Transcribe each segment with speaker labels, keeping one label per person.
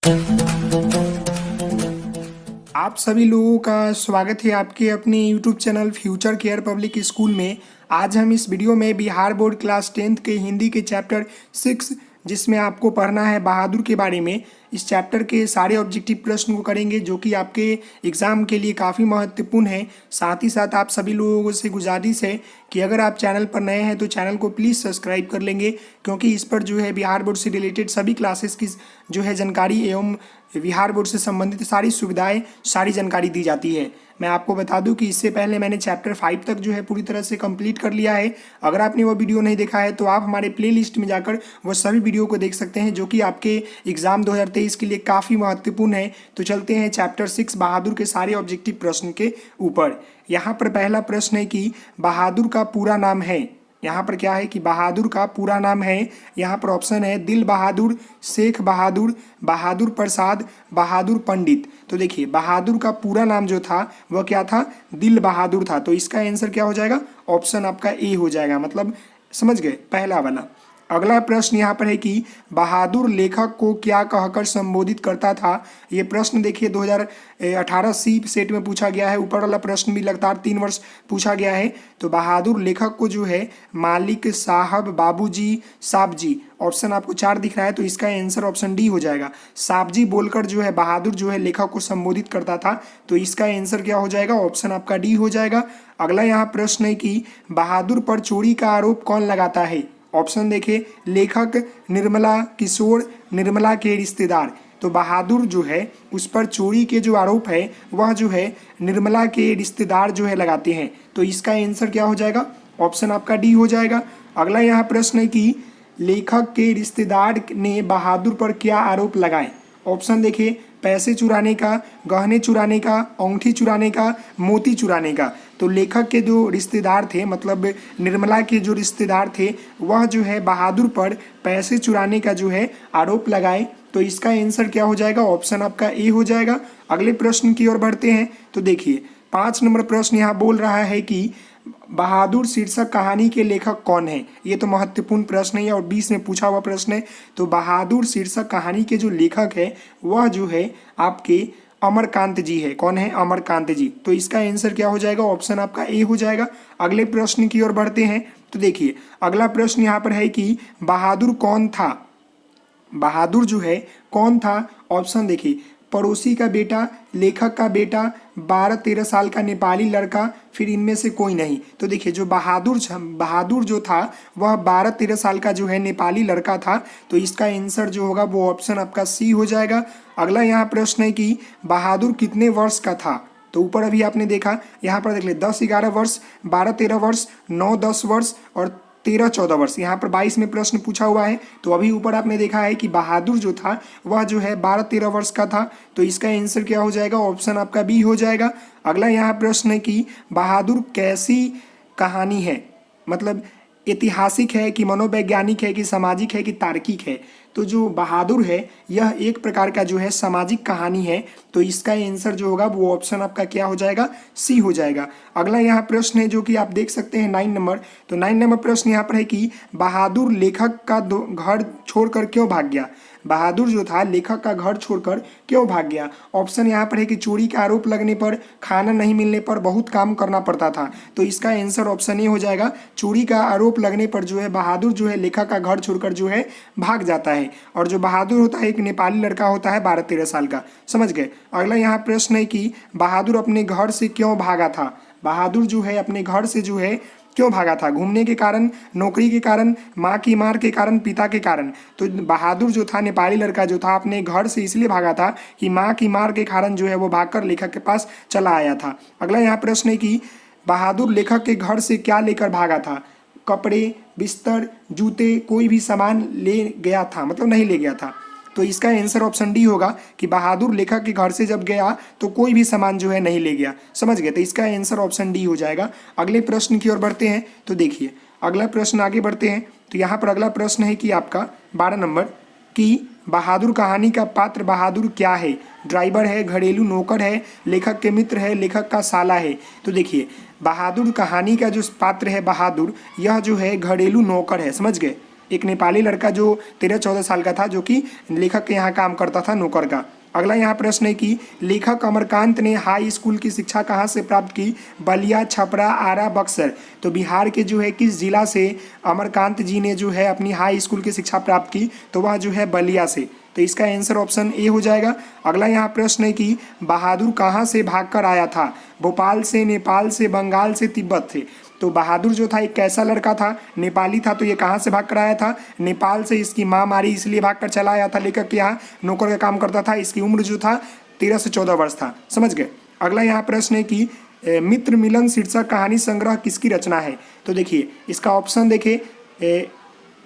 Speaker 1: आप सभी लोगों का स्वागत है आपके अपने YouTube channel future care public school में। आज हम इस वीडियो में बिहार बोर्ड क्लास 10th के हिंदी के चैप्टर 6 जिसमें आपको पढ़ना है बहादुर के बारे में, इस चैप्टर के सारे ऑब्जेक्टिव प्रश्न को करेंगे जो कि आपके एग्ज़ाम के लिए काफ़ी महत्वपूर्ण है। साथ ही साथ आप सभी लोगों से गुजारिश है कि अगर आप चैनल पर नए हैं तो चैनल को प्लीज़ सब्सक्राइब कर लेंगे, क्योंकि इस पर जो है बिहार बोर्ड से रिलेटेड सभी क्लासेस की जो है जानकारी एवं बिहार बोर्ड से संबंधित सारी सुविधाएं, सारी जानकारी दी जाती है। मैं आपको बता दूं कि इससे पहले मैंने चैप्टर 5 तक जो है पूरी तरह से कंप्लीट कर लिया है। अगर आपने वो वीडियो नहीं देखा है तो आप हमारे प्लेलिस्ट में जाकर वो सभी वीडियो को देख सकते हैं जो कि आपके एग्जाम 2023 के लिए काफ़ी महत्वपूर्ण है। तो चलते हैं चैप्टर 6 बहादुर के सारे ऑब्जेक्टिव प्रश्न के ऊपर। यहाँ पर पहला प्रश्न है कि बहादुर का पूरा नाम है। यहाँ पर क्या है कि बहादुर का पूरा नाम है। यहाँ पर ऑप्शन है दिल बहादुर, शेख बहादुर, बहादुर प्रसाद, बहादुर पंडित। तो देखिए बहादुर का पूरा नाम जो था वह क्या था, दिल बहादुर था। तो इसका आंसर क्या हो जाएगा, ऑप्शन आपका ए हो जाएगा, मतलब समझ गए पहला वाला। अगला प्रश्न यहाँ पर है कि बहादुर लेखक को क्या कहकर संबोधित करता था। ये प्रश्न देखिए 2018 सी सेट में पूछा गया है। ऊपर वाला प्रश्न भी लगातार 3 वर्ष पूछा गया है। तो बहादुर लेखक को जो है मालिक, साहब, बाबूजी, साहब जी, ऑप्शन आपको 4 दिख रहा है तो इसका आंसर ऑप्शन डी हो जाएगा। साहब जी बोलकर जो है बहादुर जो है लेखक को संबोधित करता था। तो इसका आंसर क्या हो जाएगा, ऑप्शन आपका डी हो जाएगा। अगला यहाँ प्रश्न है कि बहादुर पर चोरी का आरोप कौन लगाता है। ऑप्शन देखिए लेखक, निर्मला, किशोर, निर्मला के रिश्तेदार। तो बहादुर जो है उस पर चोरी के जो आरोप है वह जो है निर्मला के रिश्तेदार जो है लगाते हैं। तो इसका आंसर क्या हो जाएगा, ऑप्शन आपका डी हो जाएगा। अगला यहाँ प्रश्न है कि लेखक के रिश्तेदार ने बहादुर पर क्या आरोप लगाए। ऑप्शन देखिए पैसे चुराने का, गहने चुराने का, अंगूठी चुराने का, मोती चुराने का। तो लेखक के जो रिश्तेदार थे, मतलब निर्मला के जो रिश्तेदार थे, वह जो है बहादुर पर पैसे चुराने का जो है आरोप लगाए। तो इसका आंसर क्या हो जाएगा, ऑप्शन आपका ए हो जाएगा। अगले प्रश्न की ओर बढ़ते हैं। तो देखिए 5 नंबर प्रश्न यहाँ बोल रहा है कि बहादुर शीर्षक कहानी के लेखक कौन है। ये तो महत्वपूर्ण प्रश्न है और 20 में पूछा हुआ प्रश्न है। तो बहादुर शीर्षक कहानी के जो लेखक है वह जो है आपके अमरकांत जी है। कौन है, अमरकांत जी। तो इसका आंसर क्या हो जाएगा, ऑप्शन आपका ए हो जाएगा। अगले प्रश्न की ओर बढ़ते हैं। तो देखिए अगला प्रश्न यहाँ पर है कि बहादुर कौन था। बहादुर जो है कौन था, ऑप्शन देखिए पड़ोसी का बेटा, लेखक का बेटा, 12-13 साल का नेपाली लड़का, फिर इनमें से कोई नहीं। तो देखिए जो बहादुर जो था वह 12-13 साल का जो है नेपाली लड़का था। तो इसका आंसर जो होगा वो ऑप्शन आपका सी हो जाएगा। अगला यहाँ प्रश्न है कि बहादुर कितने वर्ष का था। तो ऊपर अभी आपने देखा, यहाँ पर देख ले 10-11 वर्ष, 12-13 वर्ष, 9-10 वर्ष और 13-14 वर्ष। यहाँ पर 22 में प्रश्न पूछा हुआ है। तो अभी ऊपर आपने देखा है कि बहादुर जो था वह जो है 12-13 वर्ष का था। तो इसका आंसर क्या हो जाएगा, ऑप्शन आपका बी हो जाएगा। अगला यहाँ प्रश्न है कि बहादुर कैसी कहानी है, मतलब ऐतिहासिक है कि मनोवैज्ञानिक है कि सामाजिक है कि तार्किक है। तो जो बहादुर है यह एक प्रकार का जो है सामाजिक कहानी है। तो इसका आंसर जो होगा वो ऑप्शन आपका क्या हो जाएगा, सी हो जाएगा। अगला यहाँ प्रश्न है जो कि आप देख सकते हैं 9 नंबर। तो 9 नंबर प्रश्न यहाँ पर है कि बहादुर लेखक का घर छोड़कर क्यों भाग गया। बहादुर जो था लेखक का घर छोड़कर क्यों भाग गया। ऑप्शन यहाँ पर है कि चोरी का आरोप लगने पर, खाना नहीं मिलने पर, बहुत काम करना पड़ता था। तो इसका आंसर ऑप्शन ए हो जाएगा। चोरी का आरोप लगने पर जो है बहादुर जो है लेखक का घर छोड़कर जो है भाग जाता है। और जो बहादुर होता है एक नेपाली लड़का होता है 12-13 साल का, समझ गए। अगला यहाँ प्रश्न है कि बहादुर अपने घर से क्यों भागा था। बहादुर जो है अपने घर से जो है क्यों भागा था, घूमने के कारण, नौकरी के कारण, माँ की मार के कारण, पिता के कारण। तो बहादुर जो था नेपाली लड़का जो था अपने घर से इसलिए भागा था कि माँ की मार के कारण जो है वो भागकर लेखक के पास चला आया था। अगला यहाँ प्रश्न है कि बहादुर लेखक के घर से क्या लेकर भागा था। कपड़े, बिस्तर, जूते, कोई भी सामान ले गया था, मतलब नहीं ले गया था। तो इसका आंसर ऑप्शन डी होगा कि बहादुर लेखक के घर से जब गया तो कोई भी सामान जो है नहीं ले गया, समझ गए। तो इसका आंसर ऑप्शन डी हो जाएगा। अगले प्रश्न की ओर बढ़ते हैं। तो देखिए अगला प्रश्न आगे बढ़ते हैं। तो यहाँ पर अगला प्रश्न है कि आपका 12 नंबर कि बहादुर कहानी का पात्र बहादुर क्या है। ड्राइवर है, घरेलू नौकर है, लेखक के मित्र है, लेखक का साला है। तो देखिए बहादुर कहानी का जो पात्र है बहादुर, यह जो है घरेलू नौकर है, समझ गए। एक नेपाली लड़का जो 13-14 साल का था, जो कि लेखक के यहाँ काम करता था, नौकर का। अगला यहाँ प्रश्न है कि लेखक अमरकांत ने हाई स्कूल की शिक्षा कहाँ से प्राप्त की? बलिया, छपरा, आरा, बक्सर। तो बिहार के जो है किस जिला से अमरकांत जी ने जो है अपनी हाई स्कूल की शिक्षा प्राप्त की? तो वह जो है बलिया से। तो इसका आंसर ऑप्शन ए हो जाएगा। अगला यहाँ प्रश्न है कि बहादुर कहाँ से भागकर आया था? भोपाल से, नेपाल से, बंगाल से, तिब्बत से। तो बहादुर जो था एक कैसा लड़का था? नेपाली था। तो ये कहाँ से भाग कर आया था? नेपाल से। इसकी माँ मारी इसलिए भाग कर चला आया था। लेखक के यहाँ नौकर का काम करता था। इसकी उम्र जो था 13 से 14 वर्ष था। समझ गए। अगला यहाँ प्रश्न है कि मित्र मिलन शीर्षक कहानी संग्रह किसकी रचना है? तो देखिए इसका ऑप्शन देखिए,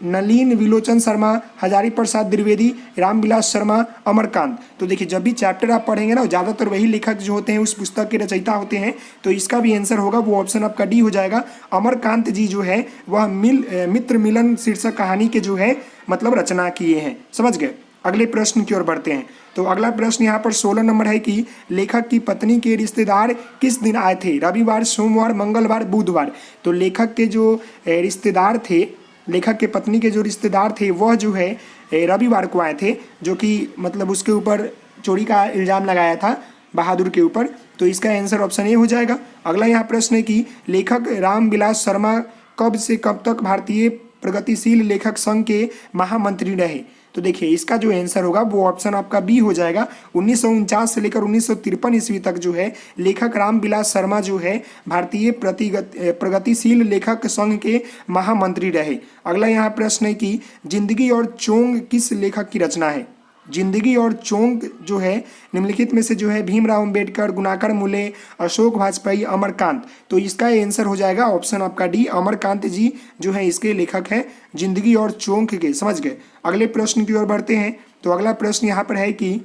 Speaker 1: नलिन विलोचन शर्मा, हजारी प्रसाद द्विवेदी, रामविलास शर्मा, अमरकांत। तो देखिए जब भी चैप्टर आप पढ़ेंगे ना, ज़्यादातर वही लेखक जो होते हैं उस पुस्तक के रचयिता होते हैं। तो इसका भी आंसर होगा वो ऑप्शन आपका डी हो जाएगा। अमरकांत जी जो है वह मित्र मिलन शीर्षक कहानी के जो है मतलब रचना किए हैं। समझ गए। अगले प्रश्न की ओर बढ़ते हैं। तो अगला प्रश्न यहाँ पर 16 नंबर है कि लेखक की पत्नी के रिश्तेदार किस दिन आए थे? रविवार, सोमवार, मंगलवार, बुधवार। तो लेखक के जो रिश्तेदार थे, लेखक के पत्नी के जो रिश्तेदार थे वह जो है रविवार को आए थे, जो कि मतलब उसके ऊपर चोरी का इल्ज़ाम लगाया था बहादुर के ऊपर। तो इसका आंसर ऑप्शन ए हो जाएगा। अगला यहाँ प्रश्न है कि लेखक रामविलास शर्मा कब से कब तक भारतीय प्रगतिशील लेखक संघ के महामंत्री रहे? तो देखिए इसका जो आंसर होगा वो ऑप्शन आपका बी हो जाएगा। 1949 से लेकर 1953 ईस्वी तक जो है लेखक रामविलास शर्मा जो है भारतीय प्रगतिशील लेखक संघ के महामंत्री रहे। अगला यहाँ प्रश्न है कि जिंदगी और चोंग किस लेखक की रचना है? जिंदगी और चोंग जो है निम्नलिखित में से जो है भीमराव अंबेडकर, गुणाकर मुले, अशोक वाजपेयी, अमरकांत। तो इसका आंसर हो जाएगा ऑप्शन आपका डी, अमरकांत जी जो है इसके लेखक है जिंदगी और चोंग के। समझ गए। अगले प्रश्न की ओर बढ़ते हैं। तो अगला प्रश्न यहाँ पर है कि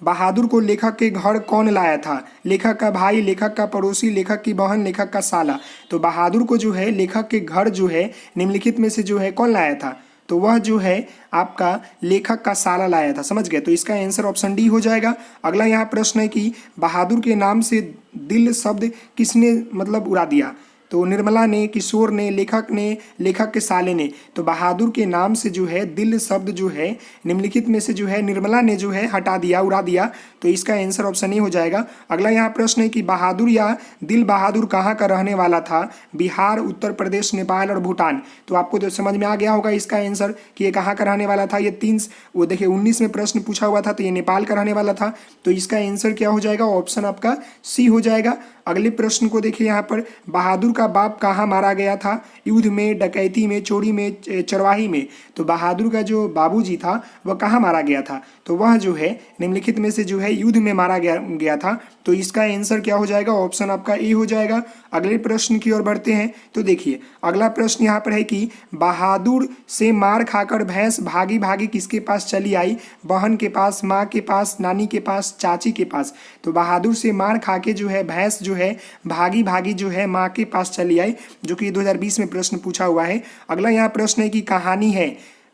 Speaker 1: बहादुर को लेखक के घर कौन लाया था? लेखक का भाई, लेखक का पड़ोसी, लेखक की बहन, लेखक का साला। तो बहादुर को जो है लेखक के घर जो है निम्नलिखित में से जो है कौन लाया था? तो वह जो है आपका लेखक का साला लाया था। समझ गए। तो इसका आंसर ऑप्शन डी हो जाएगा। अगला यहाँ प्रश्न है कि बहादुर के नाम से दिल शब्द किसने मतलब उड़ा दिया? तो निर्मला ने, किशोर ने, लेखक ने, लेखक के साले ने। तो बहादुर के नाम से जो है दिल शब्द जो है निम्नलिखित में से जो है निर्मला ने जो है हटा दिया, उड़ा दिया। तो इसका आंसर ऑप्शन ए हो जाएगा। अगला यहाँ प्रश्न है कि बहादुर या दिल बहादुर कहाँ का रहने वाला था? बिहार, उत्तर प्रदेश, नेपाल और भूटान। तो आपको तो समझ में आ गया होगा इसका आंसर कि ये कहाँ का रहने वाला था। ये वो देखिए 19 में प्रश्न पूछा हुआ था, तो ये नेपाल का रहने वाला था। तो इसका आंसर क्या हो जाएगा? ऑप्शन आपका सी हो जाएगा। अगले प्रश्न को देखिए यहाँ पर, बहादुर का बाप कहाँ मारा गया था? युद्ध में, डकैती में, चोरी में, चरवाही में। तो बहादुर का जो बाबूजी था वह कहाँ मारा गया था? तो वह जो है निम्नलिखित में से जो है युद्ध में मारा गया था। तो इसका आंसर क्या हो जाएगा? ऑप्शन आपका ए हो जाएगा। अगले प्रश्न की ओर बढ़ते हैं। तो देखिए अगला प्रश्न यहाँ पर है कि बहादुर से मार खाकर भैंस भागी भागी किसके पास चली आई? बहन के पास, माँ के पास, नानी के पास, चाची के पास। तो बहादुर से मार खा के जो है भैंस जो है भागी भागी जो है माँ के पास चली आई, जो कि 2020 में प्रश्न पूछा हुआ है। अगला यहाँ प्रश्न है कि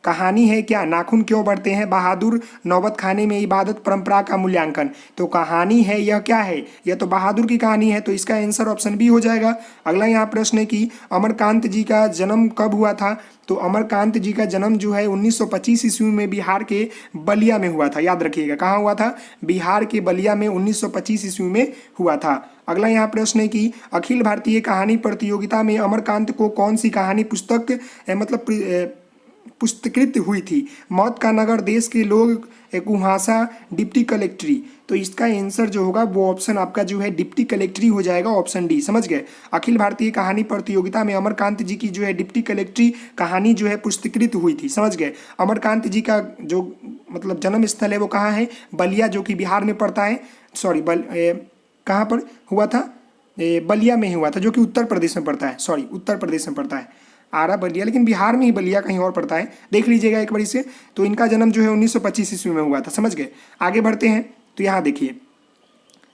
Speaker 1: कहानी है क्या? नाखून क्यों बढ़ते हैं? बहादुर नौबत खाने में इबादत परंपरा का मूल्यांकन। तो कहानी है यह क्या है? यह तो बहादुर की कहानी है। तो इसका आंसर ऑप्शन बी हो जाएगा। अगला यहाँ प्रश्न है कि अमरकांत जी का जन्म कब हुआ था? तो अमरकांत जी का जन्म जो है 1925 ईस्वी में बिहार के बलिया में हुआ था। याद रखिएगा कहाँ हुआ था? बिहार के बलिया में 1925 ईस्वी में हुआ था। अगला यहाँ प्रश्न है कि अखिल भारतीय कहानी प्रतियोगिता में अमरकांत को कौन सी कहानी पुस्तक मतलब पुरस्कृत हुई थी? मौत का नगर, देश के लोग, कुहासा, डिप्टी कलेक्ट्री। तो इसका आंसर जो होगा वो ऑप्शन आपका जो है डिप्टी कलेक्ट्री हो जाएगा, ऑप्शन डी। समझ गए। अखिल भारतीय कहानी प्रतियोगिता में अमरकांत जी की जो है डिप्टी कलेक्ट्री कहानी जो है पुरस्कृत हुई थी। समझ गए। अमरकांत जी का जो मतलब जन्म स्थल है वो कहाँ है? बलिया, जो कि बिहार में पड़ता है। सॉरी कहाँ पर हुआ था? बलिया में ही हुआ था, जो कि उत्तर प्रदेश में पड़ता है। सॉरी उत्तर प्रदेश में पड़ता है, आरा बलिया, लेकिन बिहार में ही बलिया कहीं और पड़ता है। देख लीजिएगा एक बार इसे। तो इनका जन्म जो है 1925 ईस्वी में हुआ था। समझ गए। आगे बढ़ते हैं। तो यहाँ देखिए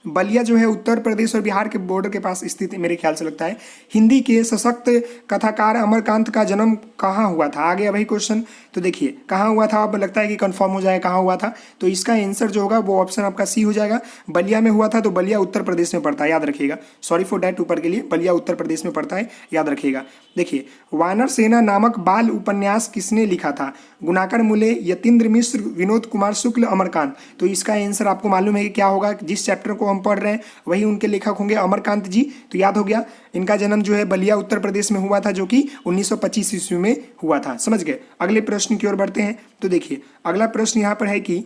Speaker 1: बलिया जो है उत्तर प्रदेश और बिहार के बॉर्डर के पास स्थित है, मेरे ख्याल से लगता है। हिंदी के सशक्त कथाकार अमरकांत का जन्म कहाँ हुआ था? आ गया भाई क्वेश्चन। तो देखिए कहाँ हुआ था, अब लगता है कि कंफर्म हो जाए कहाँ हुआ था। तो इसका आंसर जो होगा वो ऑप्शन आपका सी हो जाएगा, बलिया में हुआ था। तो बलिया उत्तर प्रदेश में पड़ता है, याद रखिएगा। सॉरी फॉर डैट, ऊपर के लिए बलिया उत्तर प्रदेश में पड़ता है, याद रखिएगा। देखिए वानर सेना नामक बाल उपन्यास किसने लिखा था? गुणाकर मुले, यतीन्द्र मिश्र, विनोद कुमार शुक्ल, अमरकांत। तो इसका आंसर आपको मालूम है कि क्या होगा, जिस चैप्टर को हम पढ़ रहे हैं वही उनके लेखक होंगे, अमरकांत जी। तो याद हो गया, इनका जन्म जो है बलिया उत्तर प्रदेश में हुआ था, जो कि 1925 ईस्वी में हुआ था। समझ गए? अगले प्रश्न की ओर बढ़ते हैं। तो देखिए अगला प्रश्न यहाँ पर है कि,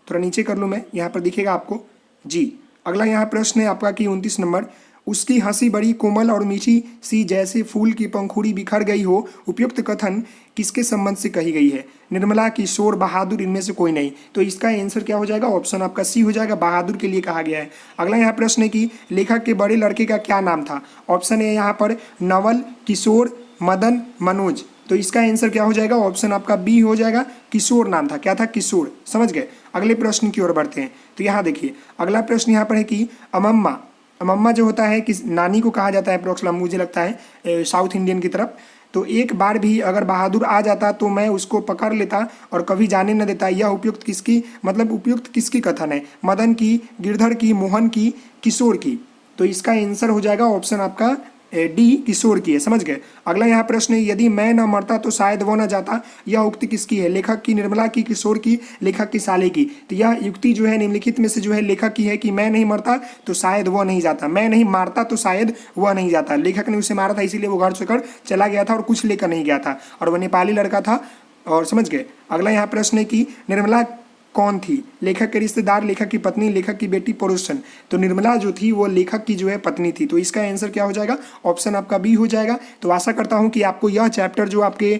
Speaker 1: थोड़ा नीचे कर लूँ मैं, यहाँ पर दिखेगा आपको जी। अगला यहाँ प्रश्न है आपका कि 29 नंबर, उसकी हंसी बड़ी कोमल और मीठी सी जैसे फूल की पंखुड़ी बिखर गई हो, उपयुक्त कथन किसके संबंध से कही गई है? निर्मला, किशोर, बहादुर, इनमें से कोई नहीं। तो इसका आंसर क्या हो जाएगा? ऑप्शन आपका सी हो जाएगा, बहादुर के लिए कहा गया है। अगला यहाँ प्रश्न है कि लेखक के बड़े लड़के का क्या नाम था? ऑप्शन है यहाँ पर नवल, किशोर, मदन, मनोज। तो इसका आंसर क्या हो जाएगा? ऑप्शन आपका बी हो जाएगा, किशोर नाम था। क्या था? किशोर। समझ गए? अगले प्रश्न की ओर बढ़ते हैं। तो यहाँ देखिए अगला प्रश्न यहाँ पर है कि अमम्मा, अमम्मा जो होता है किस नानी को कहा जाता है अप्रोक्सला, मुझे लगता है साउथ इंडियन की तरफ। तो एक बार भी अगर बहादुर आ जाता तो मैं उसको पकड़ लेता और कभी जाने न देता। यह उपयुक्त किसकी, मतलब उपयुक्त किसकी कथन है? मदन की, गिरधर की, मोहन की, किशोर की। तो इसका आंसर हो जाएगा ऑप्शन आपका डी, किशोर की है। समझ गए? अगला यहाँ प्रश्न है, यदि मैं न मरता तो शायद वो न जाता। यह उक्ति किसकी है? लेखक की, निर्मला की, किशोर की, लेखक की साले की। तो यह युक्ति जो है निम्नलिखित में से जो है लेखक की है कि मैं नहीं मरता तो शायद वह नहीं जाता, मैं नहीं मारता तो शायद वह नहीं जाता। लेखक ने उसे मारा था इसीलिए वो घर छोड़कर चला गया था और कुछ लेकर नहीं गया था, और वह नेपाली लड़का था। और समझ गए? अगला यहाँ प्रश्न है कि निर्मला कौन थी? लेखक के रिश्तेदार, लेखक की पत्नी, लेखक की बेटी, पड़ोसन। तो निर्मला जो थी वो लेखक की जो है पत्नी थी। तो इसका आंसर क्या हो जाएगा? ऑप्शन आपका बी हो जाएगा। तो आशा करता हूँ कि आपको यह चैप्टर जो आपके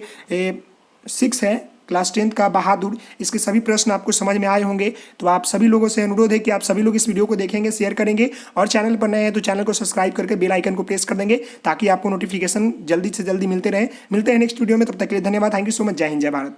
Speaker 1: 6 है क्लास 10 का बहादुर, इसके सभी प्रश्न आपको समझ में आए होंगे। तो आप सभी लोगों से अनुरोध है कि आप सभी लोग इस वीडियो को देखेंगे, शेयर करेंगे, और चैनल पर नए हैं तो चैनल को सब्सक्राइब करके बेल आइकन को प्रेस कर देंगे ताकि आपको नोटिफिकेशन जल्दी से जल्दी मिलते रहे। मिलते हैं नेक्स्ट वीडियो में, तब तक के लिए धन्यवाद। Thank you so much. जय हिंद, जय भारत।